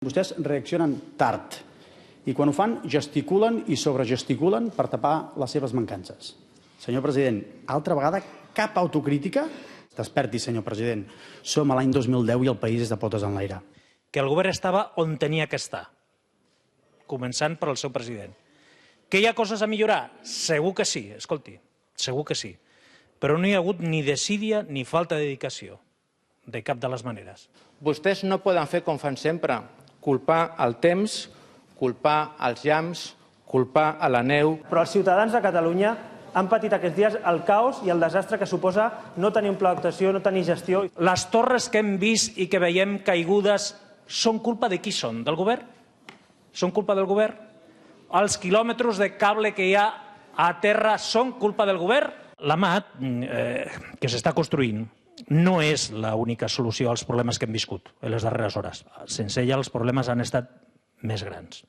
Vostès reaccionen tard i quan ho fan gesticulen i sobregesticulen per tapar les seves mancances. Senyor president, altra vegada cap autocrítica? Desperti, senyor president. Som a l'any 2010 i el país és de potes en l'aire. Que el govern estava on tenia que estar, començant per el seu president. Que hi ha coses a millorar? Segur que sí, escolti, segur que sí. Però no hi ha hagut ni desídia ni falta de dedicació, de cap de les maneres. Vostès no poden fer com fan sempre, culpar el temps, culpar els llamps, culpar a la neu. Però els ciutadans de Catalunya han patit aquests dies el caos i el desastre que suposa no tenir un pla d'actuació, no tenir gestió. Les torres que hem vist i que veiem caigudes són culpa de qui són? Del govern? Són culpa del govern? Els quilòmetres de cable que hi ha a terra són culpa del govern? La MAT, que s'està construint, no és l'única solució als problemes que hem viscut en les darreres hores. Sense ella els problemes han estat més grans.